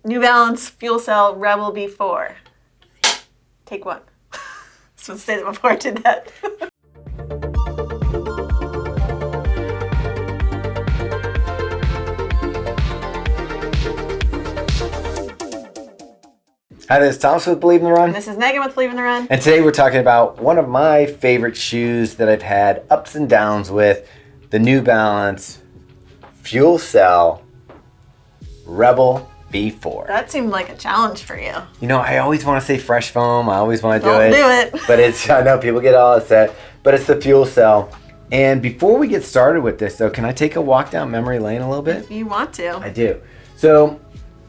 New Balance FuelCell Rebel V4. Take one. I was supposed to say that before I did that. Hi, this is Thomas with Believe in the Run. And this is Meaghan with Believe in the Run. And today we're talking about one of my favorite shoes that I've had ups and downs with, the New Balance FuelCell Rebel V4. That seemed like a challenge for you. You know, I always want to say fresh foam. I always want to Don't do do it. it. But it's, I know people get all upset, but it's the FuelCell. And before we get started with this though, can I take a walk down memory lane a little bit? If you want to. I do. So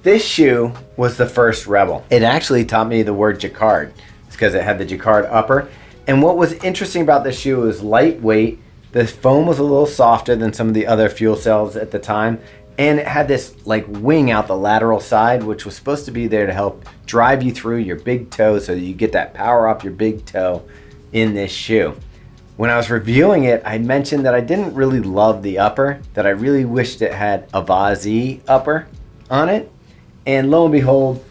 this shoe was the first Rebel. It actually taught me the word jacquard. It's because it had the jacquard upper. And what was interesting about this shoe was lightweight. The foam was a little softer than some of the other FuelCells at the time. And it had this like wing out the lateral side, which was supposed to be there to help drive you through your big toe so that you get that power off your big toe in this shoe. When I was reviewing it, I mentioned that I didn't really love the upper, that I really wished it had a Vaz upper on it. And lo and behold,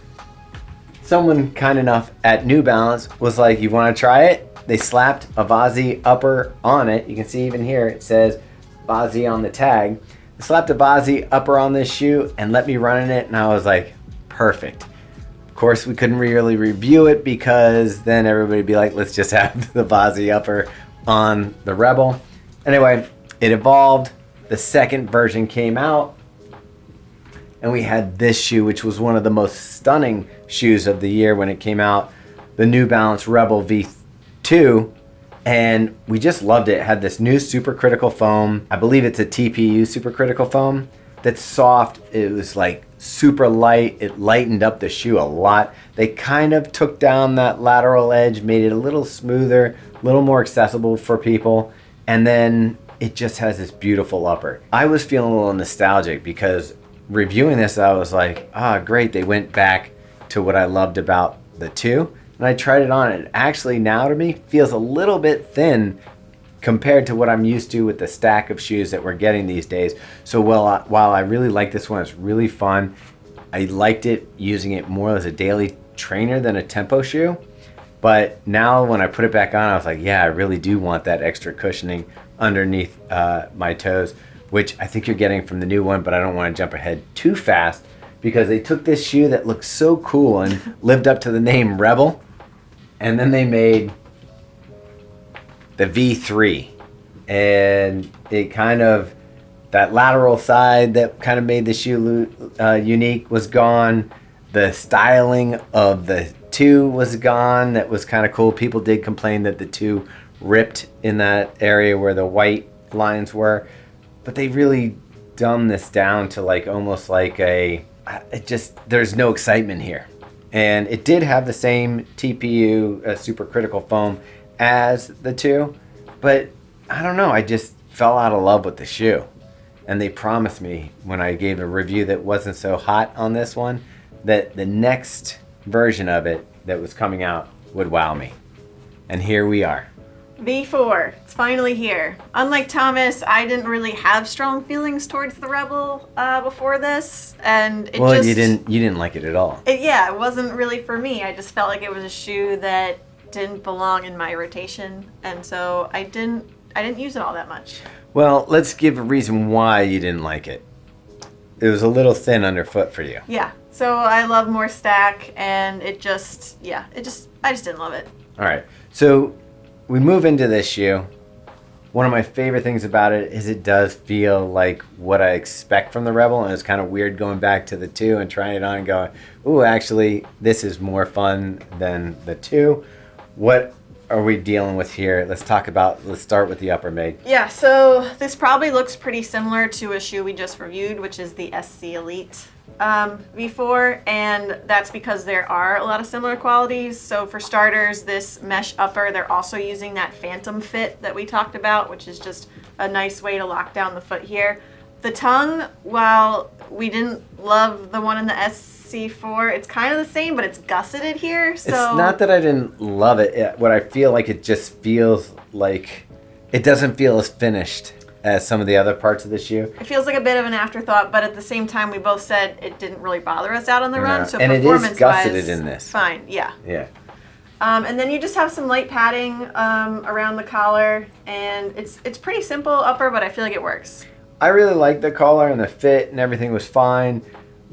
someone kind enough at New Balance was like, you want to try it? They slapped a Vaz upper on it. You can see even here, it says Vaz on the tag. They slapped a Vaz upper on this shoe and let me run in it. And I was like, perfect. Of course, we couldn't really review it because then everybody would be like, let's just have the Vaz upper on the Rebel. Anyway, it evolved. The second version came out. And we had this shoe, which was one of the most stunning shoes of the year when it came out, the New Balance Rebel V2. And we just loved it. It had this new supercritical foam. I believe it's a TPU supercritical foam that's soft. It was like super light. It lightened up the shoe a lot. They kind of took down that lateral edge, made it a little smoother, a little more accessible for people. And then it just has this beautiful upper. I was feeling a little nostalgic because reviewing this, I was like, great. They went back to what I loved about the two. And I tried it on. It actually now to me feels a little bit thin compared to what I'm used to with the stack of shoes that we're getting these days. So while I really like this one, it's really fun. I liked it using it more as a daily trainer than a tempo shoe. But now when I put it back on, I was like, yeah, I really do want that extra cushioning underneath my toes, which I think you're getting from the new one, but I don't want to jump ahead too fast because they took this shoe that looked so cool and lived up to the name Rebel, and then they made the V3, and it kind of, that lateral side that kind of made the shoe unique was gone. The styling of the two was gone. That was kind of cool. People did complain that the two ripped in that area where the white lines were. But they really dumbed this down to like almost like there's no excitement here. And it did have the same TPU supercritical foam as the two, but I don't know, I just fell out of love with the shoe. And they promised me when I gave a review that wasn't so hot on this one, that the next version of it that was coming out would wow me. And here we are. V4, it's finally here. Unlike Thomas, I didn't really have strong feelings towards the Rebel before this, and it well, you didn't like it at all. It wasn't really for me. I just felt like it was a shoe that didn't belong in my rotation, and so I didn't use it all that much. Well, let's give a reason why you didn't like it. It was a little thin underfoot for you. Yeah. So I love more stack, and I just didn't love it. All right. So we move into this shoe. One of my favorite things about it is it does feel like what I expect from the Rebel, and it's kind of weird going back to the two and trying it on and going, ooh, actually, this is more fun than the two. What are we dealing with here? Let's start with the upper, Meg. Yeah, so this probably looks pretty similar to a shoe we just reviewed, which is the SC Elite V4, and that's because there are a lot of similar qualities. So for starters, this mesh upper, they're also using that FantomFit that we talked about, which is just a nice way to lock down the foot here. The tongue, while we didn't love the one in the SC4, it's kind of the same, but it's gusseted here. So it's not that I didn't love it. What I feel like, it just feels like it doesn't feel as finished as some of the other parts of the shoe. It feels like a bit of an afterthought, but at the same time, we both said it didn't really bother us out on the run. So and it is performance-wise, gusseted in this. Fine, yeah. Yeah. And then you just have some light padding around the collar, and it's pretty simple upper, but I feel like it works. I really liked the collar and the fit and everything was fine.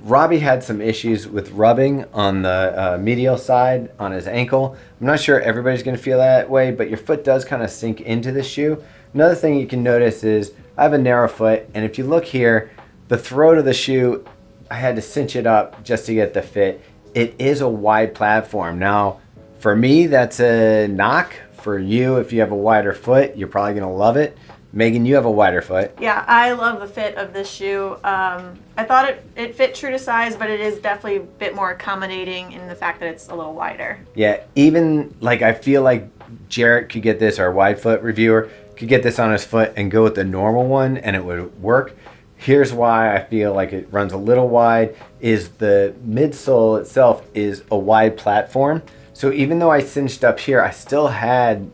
Robbie had some issues with rubbing on the medial side on his ankle. I'm not sure everybody's going to feel that way, but your foot does kind of sink into the shoe. Another thing you can notice is I have a narrow foot, and if you look here, the throat of the shoe, I had to cinch it up just to get the fit. It is a wide platform. Now, for me, that's a knock. For you, if you have a wider foot, you're probably going to love it. Meaghan, you have a wider foot. Yeah, I love the fit of this shoe. I thought it fit true to size, but it is definitely a bit more accommodating in the fact that it's a little wider. Yeah, even like I feel like Jarrett could get this, our wide foot reviewer, could get this on his foot and go with the normal one and it would work. Here's why I feel like it runs a little wide, is the midsole itself is a wide platform. So even though I cinched up here, I still had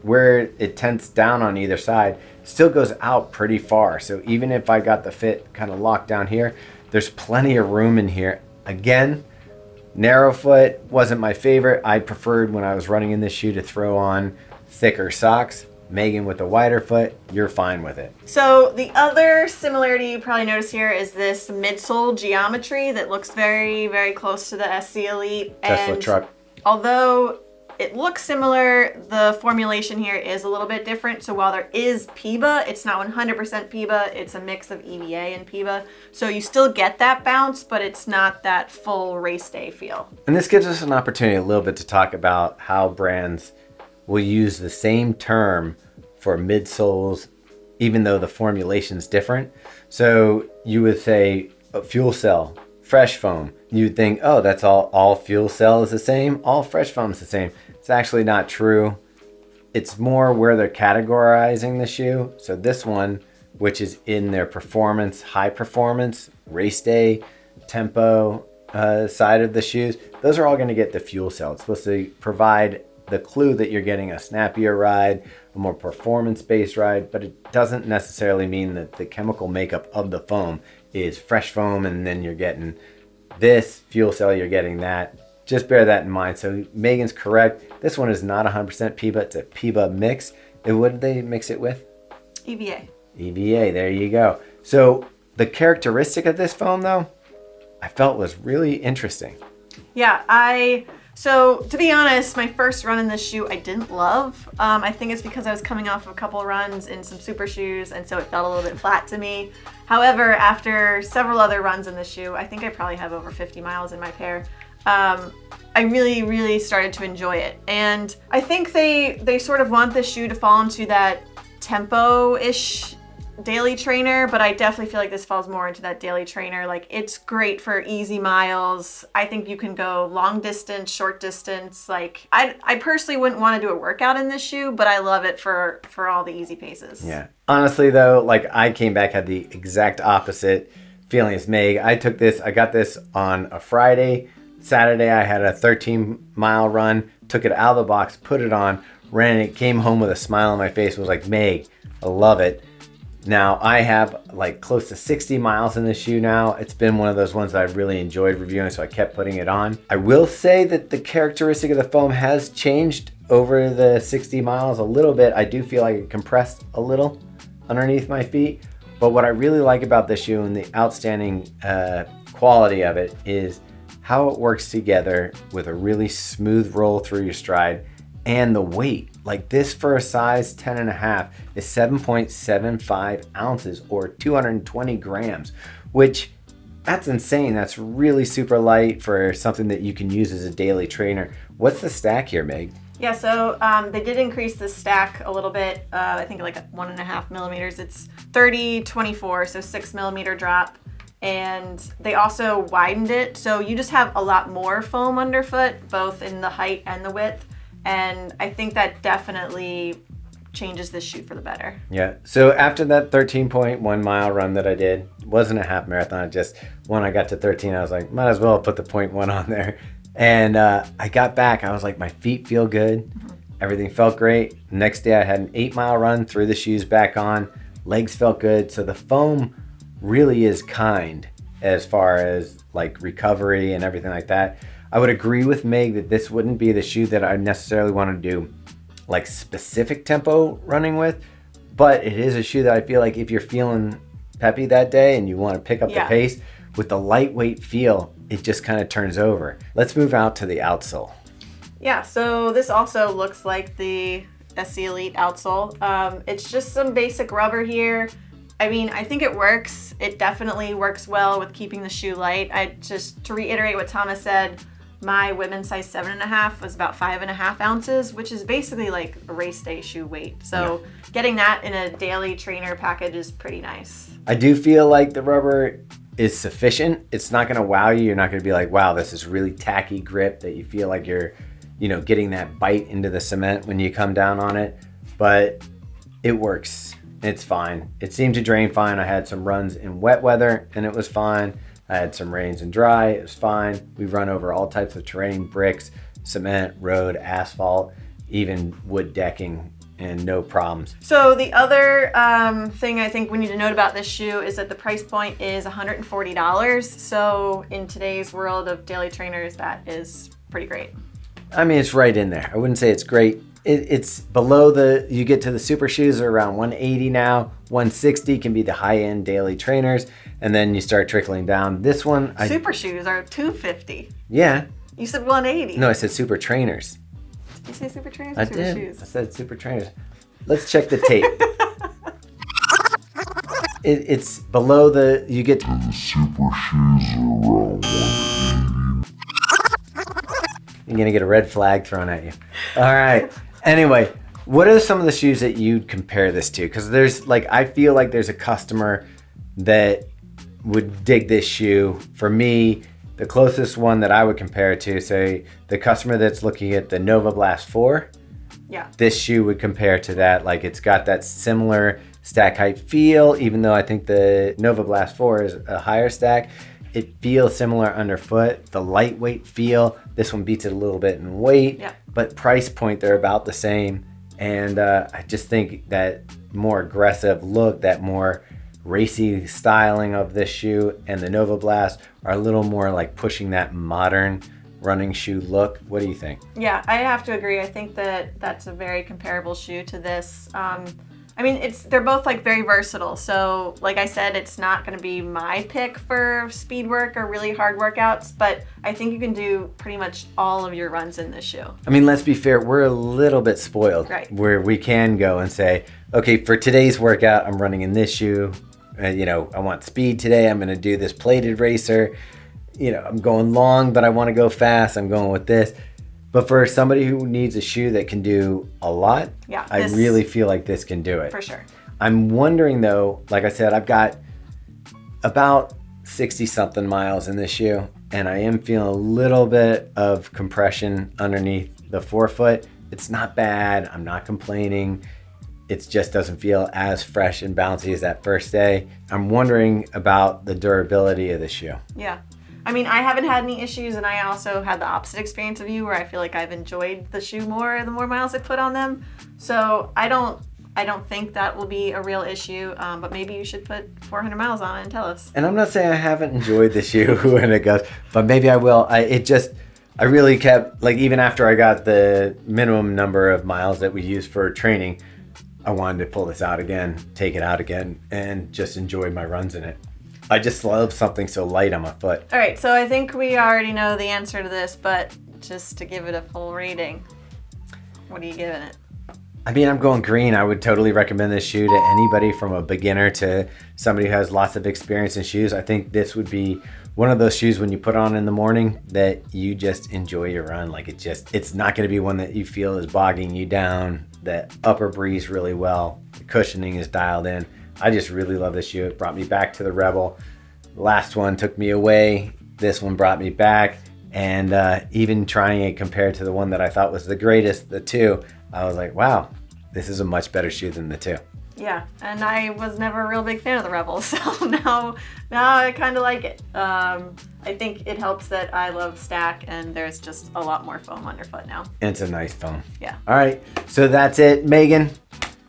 where it tents down on either side, still goes out pretty far. So even if I got the fit kind of locked down here, there's plenty of room in here. Again, narrow foot wasn't my favorite. I preferred when I was running in this shoe to throw on thicker socks. Meaghan with a wider foot, you're fine with it. So the other similarity you probably notice here is this midsole geometry that looks very, very close to the SC Elite. Tesla and truck. although it looks similar, the formulation here is a little bit different. So while there is PIBA, it's not 100% PIBA. It's a mix of EVA and PIBA. So you still get that bounce, but it's not that full race day feel. And this gives us an opportunity a little bit to talk about how brands will use the same term for midsoles, even though the formulation's different. So you would say fuel cell, fresh foam. You'd think, oh, that's all fuel cell is the same, all fresh foam is the same. It's actually not true. It's more where they're categorizing the shoe. So this one, which is in their performance, high performance, race day, tempo side of the shoes, those are all going to get the fuel cell. It's supposed to provide the clue that you're getting a snappier ride, a more performance-based ride, but it doesn't necessarily mean that the chemical makeup of the foam is fresh foam and then you're getting this fuel cell, you're getting that. Just bear that in mind. So Meaghan's correct. This one is not 100% PIBA. It's a PIBA mix. And what did they mix it with? EVA. EVA, there you go. So the characteristic of this foam, though, I felt was really interesting. Yeah, so to be honest, my first run in this shoe I didn't love. I think it's because I was coming off of a couple runs in some super shoes, and so it felt a little bit flat to me. However, after several other runs in this shoe, I think I probably have over 50 miles in my pair, I really, really started to enjoy it. And I think they sort of want this shoe to fall into that tempo-ish daily trainer, but I definitely feel like this falls more into that daily trainer. Like, it's great for easy miles. I think you can go long distance, short distance. Like, I personally wouldn't want to do a workout in this shoe, but I love it for all the easy paces. Yeah. Honestly though, like I came back, had the exact opposite feeling as Meg. I got this on a Friday. Saturday I had a 13-mile run, took it out of the box, put it on, ran it, came home with a smile on my face, was like, Meg, I love it. Now I have like close to 60 miles in this shoe now. It's been one of those ones that I've really enjoyed reviewing, so I kept putting it on. I will say that the characteristic of the foam has changed over the 60 miles a little bit. I do feel like it compressed a little underneath my feet. But what I really like about this shoe and the outstanding quality of it is how it works together with a really smooth roll through your stride and the weight. Like this for a size 10.5 is 7.75 ounces or 220 grams, which that's insane. That's really super light for something that you can use as a daily trainer. What's the stack here, Meg? Yeah, so they did increase the stack a little bit. I think like 1.5 millimeters. It's 30/24, so 6 millimeter drop. And they also widened it, so you just have a lot more foam underfoot, both in the height and the width. And I think that definitely changes this shoe for the better. Yeah, so after that 13.1 mile run that I did, wasn't a half marathon, just when I got to 13, I was like, might as well put the 0.1 on there. And I got back, I was like, my feet feel good. Mm-hmm. Everything felt great. Next day I had an 8-mile run, threw the shoes back on, legs felt good. So the foam really is kind as far as like recovery and everything like that. I would agree with Meg that this wouldn't be the shoe that I necessarily want to do like specific tempo running with, but it is a shoe that I feel like if you're feeling peppy that day and you want to pick up the pace with the lightweight feel, it just kind of turns over. Let's move out to the outsole. Yeah, so this also looks like the SC Elite outsole. It's just some basic rubber here. I mean, I think it works. It definitely works well with keeping the shoe light. To reiterate what Thomas said, my women's size 7.5 was about 5.5 ounces, which is basically like a race day shoe weight. So getting that in a daily trainer package is pretty nice. I do feel like the rubber is sufficient. It's not going to wow you. You're not going to be like, wow, this is really tacky grip that you feel like you're, getting that bite into the cement when you come down on it. But it works. It's fine. It seemed to drain fine. I had some runs in wet weather and it was fine. I had some rains and dry. It was fine. We run over all types of terrain, bricks, cement, road, asphalt, even wood decking, and no problems. So the other thing I think we need to note about this shoe is that the price point is $140. So in today's world of daily trainers, that is pretty great. I mean, it's right in there. I wouldn't say it's great. It's below you get to the super shoes are around 180 now. 160 can be the high-end daily trainers. And then you start trickling down. This one... Super shoes are $250. Yeah. You said 180. No, I said super trainers. Did you say super trainers or super did. shoes? I said super trainers. Let's check the tape. It's below you get to the super shoes around 180. You're gonna get a red flag thrown at you. All right. Anyway, what are some of the shoes that you'd compare this to? Because I feel like there's a customer that would dig this shoe. For me, the closest one that I would compare it to, say, the customer that's looking at the Nova Blast 4. Yeah. This shoe would compare to that. Like, it's got that similar stack height feel, even though I think the Nova Blast 4 is a higher stack. It feels similar underfoot. The lightweight feel, this one beats it a little bit in weight, but price point, they're about the same. And I just think that more aggressive look, that more racy styling of this shoe and the Nova Blast are a little more like pushing that modern running shoe look. What do you think? Yeah, I have to agree. I think that that's a very comparable shoe to this. I mean, they're both like very versatile. So like I said, it's not going to be my pick for speed work or really hard workouts, but I think you can do pretty much all of your runs in this shoe. I mean, let's be fair. We're a little bit spoiled, right? Where we can go and say, okay, for today's workout, I'm running in this shoe. I want speed today. I'm going to do this plated racer. I'm going long, but I want to go fast. I'm going with this. But for somebody who needs a shoe that can do a lot, I really feel like this can do it. For sure. I'm wondering though, like I said, I've got about 60 something miles in this shoe, and I am feeling a little bit of compression underneath the forefoot. It's not bad. I'm not complaining. It just doesn't feel as fresh and bouncy as that first day. I'm wondering about the durability of the shoe. Yeah. I mean, I haven't had any issues, and I also had the opposite experience of you where I feel like I've enjoyed the shoe more the more miles I put on them. So I don't think that will be a real issue, but maybe you should put 400 miles on it and tell us. And I'm not saying I haven't enjoyed the shoe when it goes, but maybe I will. I really kept, like, even after I got the minimum number of miles that we use for training, I wanted to pull this out again, take it out again, and just enjoy my runs in it. I just love something so light on my foot. All right, so I think we already know the answer to this, but just to give it a full rating, what are you giving it? I mean, I'm going green. I would totally recommend this shoe to anybody from a beginner to somebody who has lots of experience in shoes. I think this would be one of those shoes when you put on in the morning that you just enjoy your run. Like, it's not going to be one that you feel is bogging you down, that upper breathes really well. The cushioning is dialed in. I just really love this shoe. It brought me back to the Rebel. The last one took me away. This one brought me back. And even trying it compared to the one that I thought was the greatest, the 2, I was like, wow, this is a much better shoe than the 2. Yeah, and I was never a real big fan of the Rebel, so now I kind of like it. I think it helps that I love stack, and there's just a lot more foam underfoot now. And it's a nice foam. Yeah. All right, so that's it. Meaghan,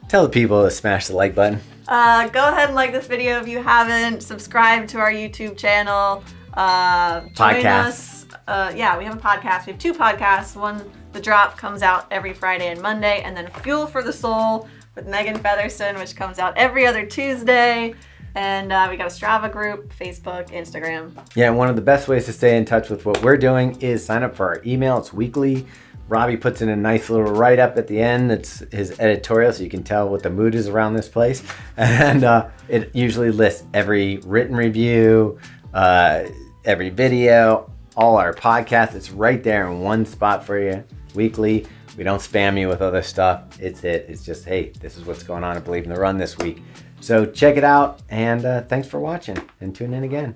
tell the people to smash the like button. Go ahead and like this video if you haven't. Subscribe to our YouTube channel. Join Podcast. us. Yeah, we have a podcast. We have 2 podcasts. One, The Drop, comes out every Friday and Monday, and then Fuel for the Soul with Meaghan Featherston, which comes out every other Tuesday. And we got a Strava group, Facebook, Instagram. Yeah, one of the best ways to stay in touch with what we're doing is sign up for our email. It's weekly. Robbie puts in a nice little write-up at the end. It's his editorial, so you can tell what the mood is around this place. And it usually lists every written review, every video, all our podcasts. It's right there in one spot for you weekly. We don't spam you with other stuff. It's just, hey, this is what's going on at Believe in the Run this week. So check it out, and thanks for watching, and tune in again.